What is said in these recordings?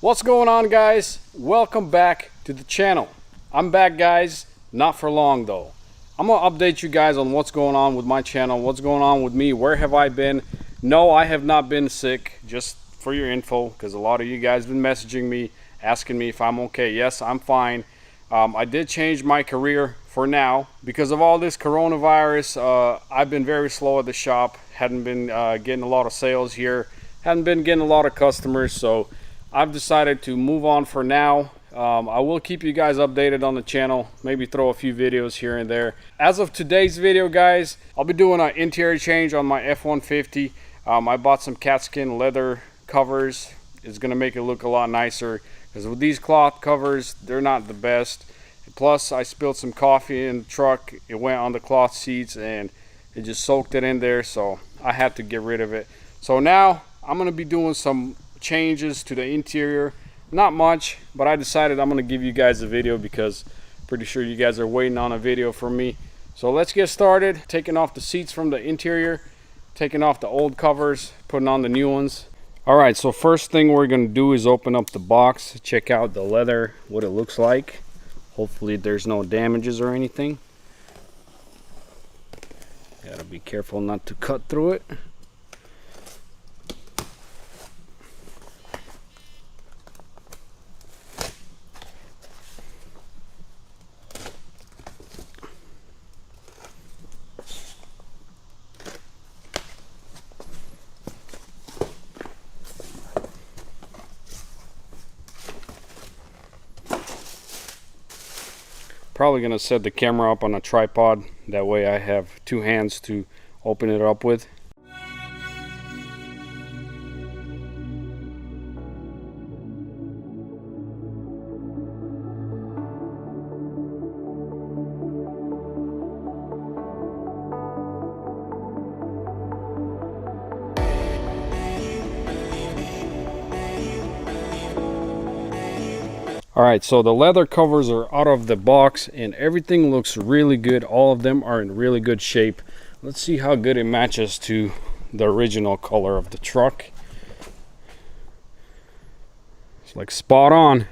What's going on, guys? Welcome back to the channel. I'm back, guys. Not for long though. I'm gonna update you guys on what's going on with my channel, what's going on with me, where have I been. No, I have not been sick, just for your info, because a lot of you guys been messaging me asking me if I'm okay. Yes, I'm fine. I did change my career for now because of all this coronavirus. I've been very slow at the shop, hadn't been getting a lot of sales here, hadn't been getting a lot of customers, so I've decided to move on for now. I will keep you guys updated on the channel, maybe throw a few videos here and there. As of today's video, guys, I'll be doing an interior change on my F-150. I bought some KATZKIN leather covers. It's gonna make it look a lot nicer, because with these cloth covers, they're not the best. Plus, I spilled some coffee in the truck. It went on the cloth seats and it just soaked it in there, so I had to get rid of it. So now I'm gonna be doing some changes to the interior. Not much, but I decided I'm gonna give you guys a video because pretty sure you guys are waiting on a video from me. So let's get started. Taking off the seats from the interior, taking off the old covers, putting on the new ones. All right, so first thing we're gonna do is open up the box, check out the leather, what it looks like. Hopefully there's no damages or anything. Gotta be careful not to cut through it. Probably gonna set the camera up on a tripod, that way I have two hands to open it up with. Alright, so the leather covers are out of the box and everything looks really good. All of them are in really good shape. Let's see how good it matches to the original color of the truck. It's like spot on.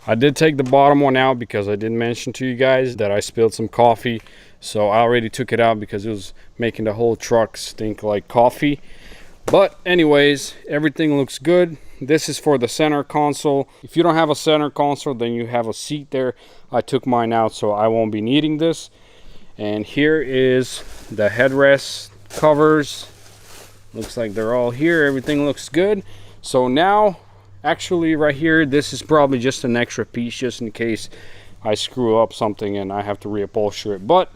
I did take the bottom one out because I did mention to you guys that I spilled some coffee. So I already took it out because it was making the whole truck stink like coffee. But anyways, everything looks good. This is for the center console. If you don't have a center console, then you have a seat there. I took mine out, so I won't be needing this. And here is the headrest covers. Looks like they're all here. Everything looks good. So now, actually right here, this is probably just an extra piece just in case I screw up something and I have to reupholster it. But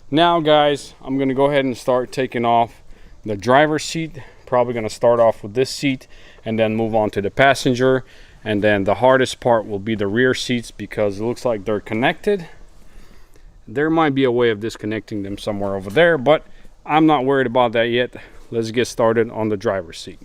now, guys, I'm gonna go ahead and start taking off the driver's seat. Probably gonna start off with this seat and then move on to the passenger, and then the hardest part will be the rear seats because it looks like they're connected. There might be a way of disconnecting them somewhere over there, but I'm not worried about that yet. Let's get started on the driver's seat.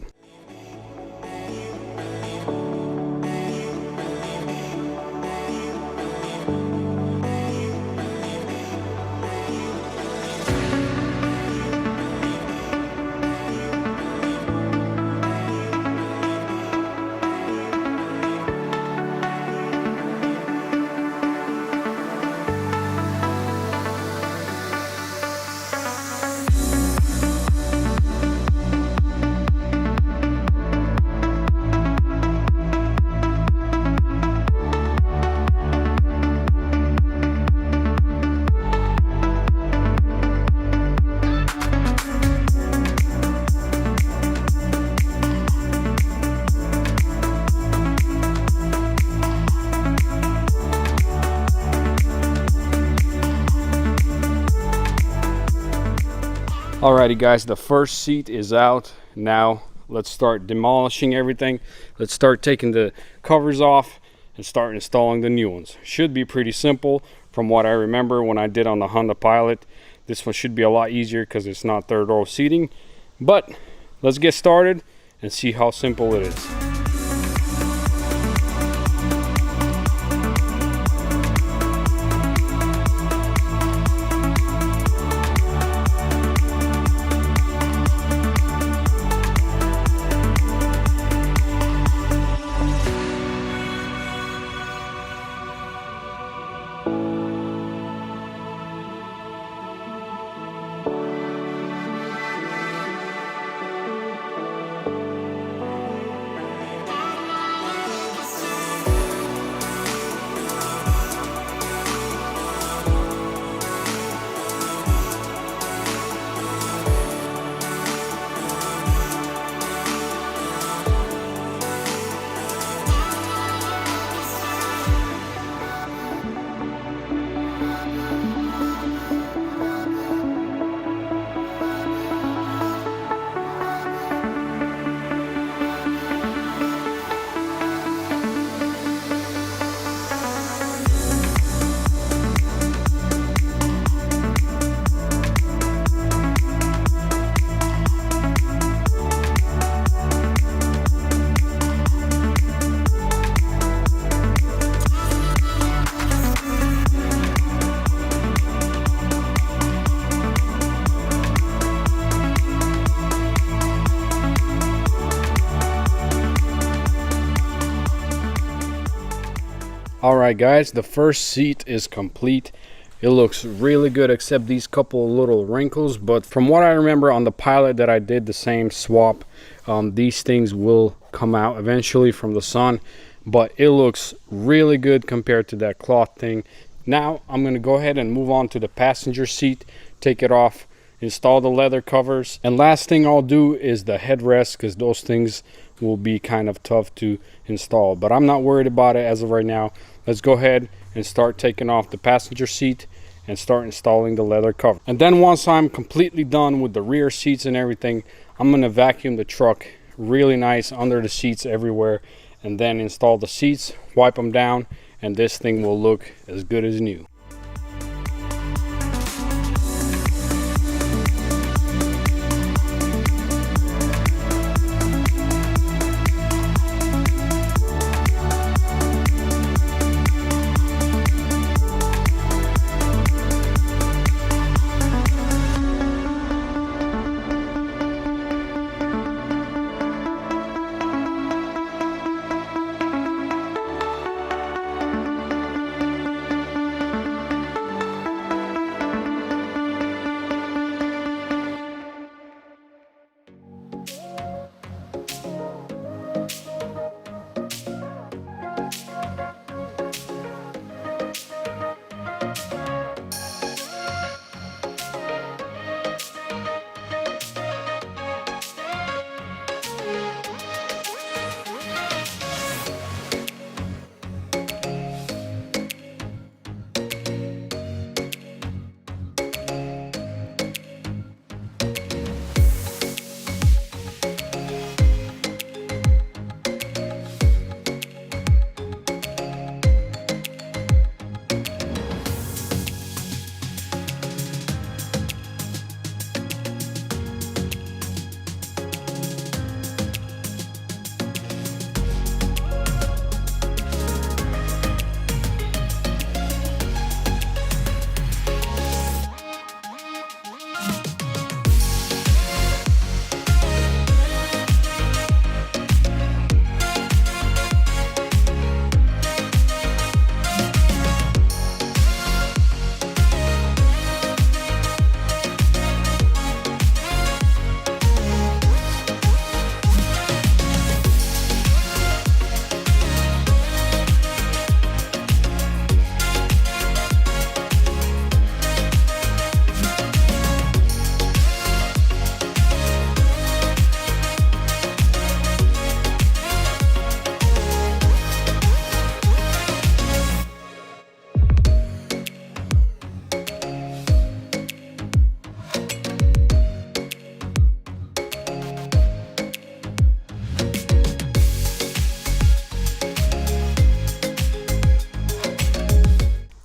Alrighty, guys, the first seat is out. Now let's start demolishing everything. Let's start taking the covers off and start installing the new ones. Should be pretty simple from what I remember when I did on the Honda Pilot. This one should be a lot easier because it's not third row seating. But let's get started and see how simple it is. Alright guys, the first seat is complete. It looks really good except these couple little wrinkles, but from what I remember on the Pilot that I did the same swap, these things will come out eventually from the sun, but it looks really good compared to that cloth thing. Now I'm going to go ahead and move on to the passenger seat, take it off, install the leather covers, and last thing I'll do is the headrest, because those things will be kind of tough to install, but I'm not worried about it as of right now. Let's go ahead and start taking off the passenger seat and start installing the leather cover. And then once I'm completely done with the rear seats and everything, I'm going to vacuum the truck really nice under the seats everywhere, and then install the seats, wipe them down, and this thing will look as good as new.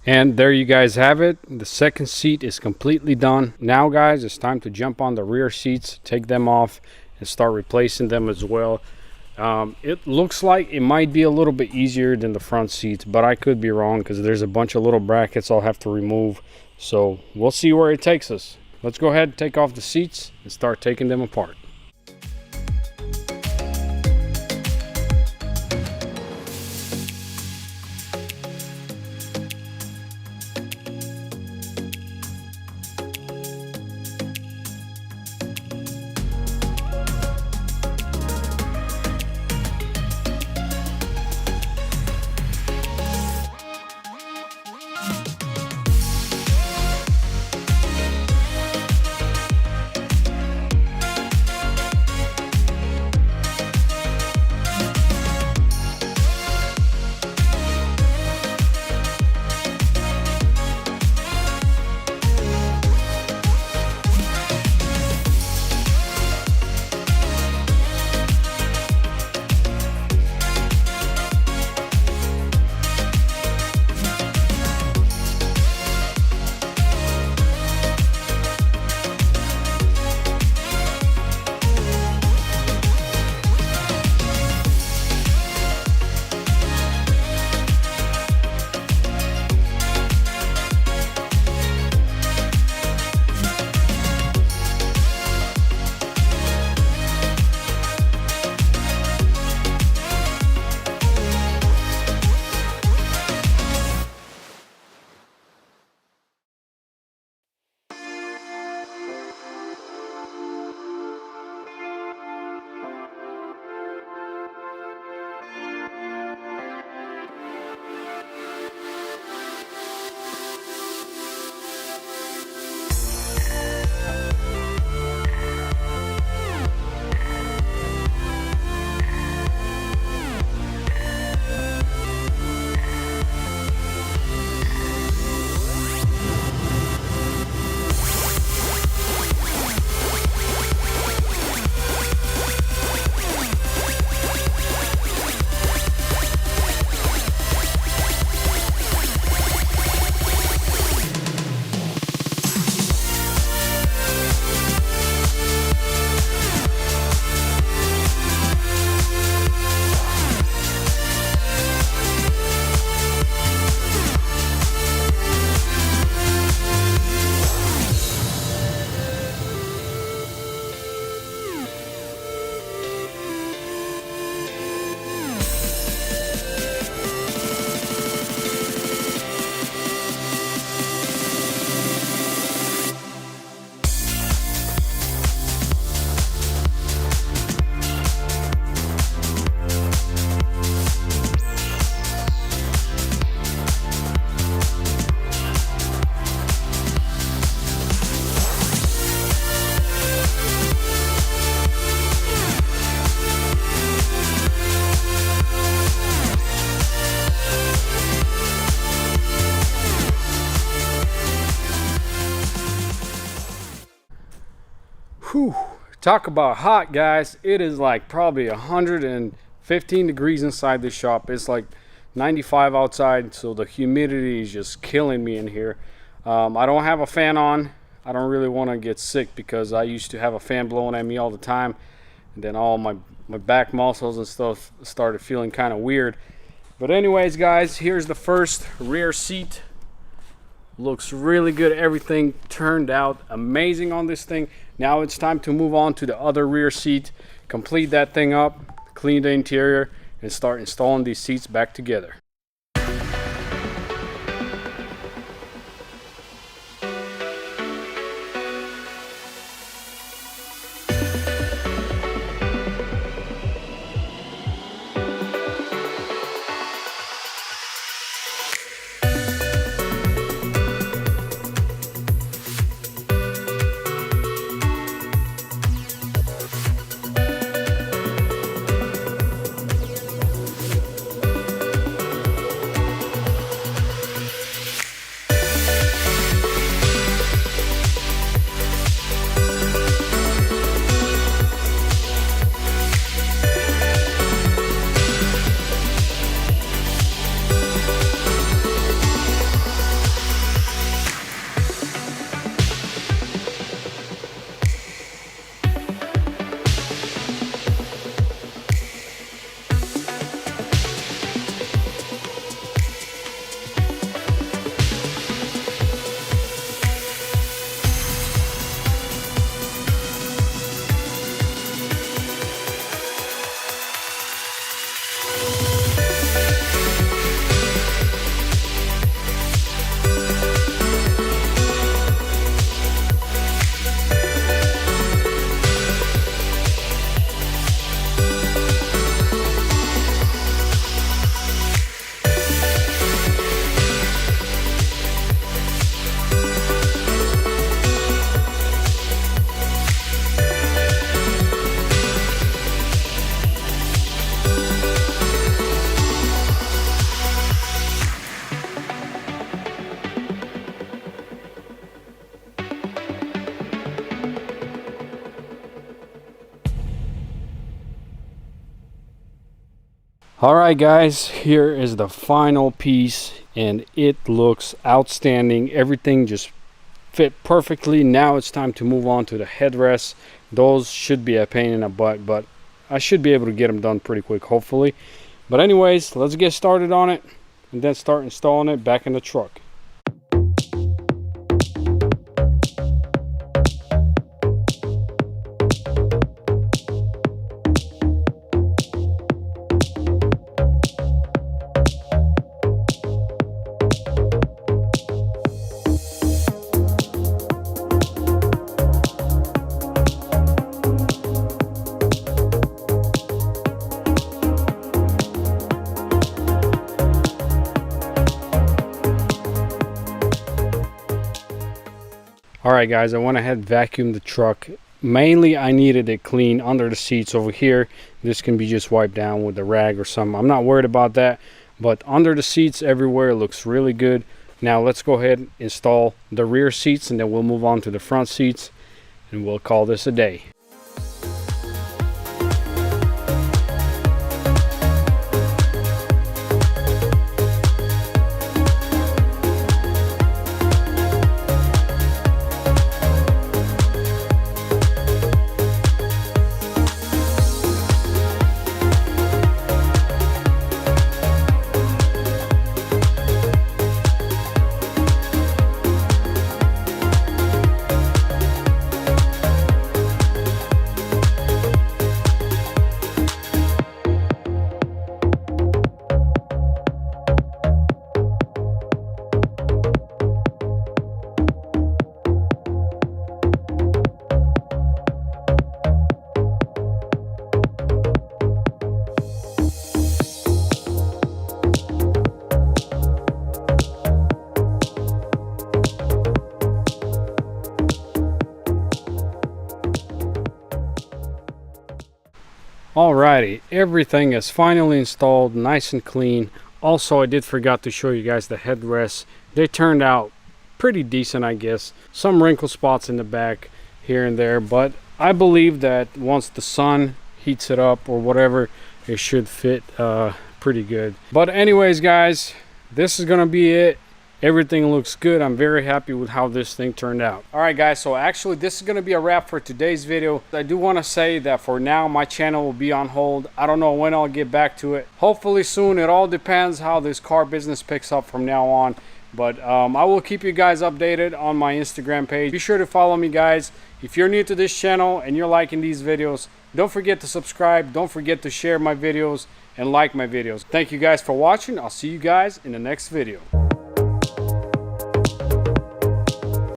And there you guys have it. The second seat is completely done. Now guys, it's time to jump on the rear seats, take them off, and start replacing them as well. It looks like it might be a little bit easier than the front seats, but I could be wrong because there's a bunch of little brackets I'll have to remove. So we'll see where it takes us. Let's go ahead and take off the seats and start taking them apart. Whew. Talk about hot, guys. It is like probably 115 degrees inside the shop. It's like 95 outside, so the humidity is just killing me in here. I don't have a fan on. I don't really want to get sick because I used to have a fan blowing at me all the time, and then all my back muscles and stuff started feeling kind of weird. But anyways, guys, here's the first rear seat. Looks really good. Everything turned out amazing on this thing. Now it's time to move on to the other rear seat, complete that thing up, clean the interior, and start installing these seats back together. Alright guys, here is the final piece and it looks outstanding. Everything just fit perfectly. Now it's time to move on to the headrests. Those should be a pain in the butt, but I should be able to get them done pretty quick, hopefully. But anyways, let's get started on it and then start installing it back in the truck. Alright guys, I went ahead and vacuumed the truck. Mainly I needed it clean under the seats over here. This can be just wiped down with a rag or something. I'm not worried about that, but under the seats everywhere looks really good. Now let's go ahead and install the rear seats and then we'll move on to the front seats and we'll call this a day. Alrighty, everything is finally installed, nice and clean. Also, I did forgot to show you guys the headrests. They turned out pretty decent, I guess. Some wrinkle spots in the back here and there, but I believe that once the sun heats it up or whatever, it should fit pretty good. But anyways guys, this is gonna be it. Everything looks good. I'm very happy with how this thing turned out. All right guys, so actually this is gonna be a wrap for today's video. I do want to say that for now my channel will be on hold. I don't know when I'll get back to it. Hopefully soon. It all depends how this car business picks up from now on. But I will keep you guys updated on my Instagram page. Be sure to follow me guys. If you're new to this channel and you're liking these videos, don't forget to subscribe. Don't forget to share my videos and like my videos. Thank you guys for watching. I'll see you guys in the next video.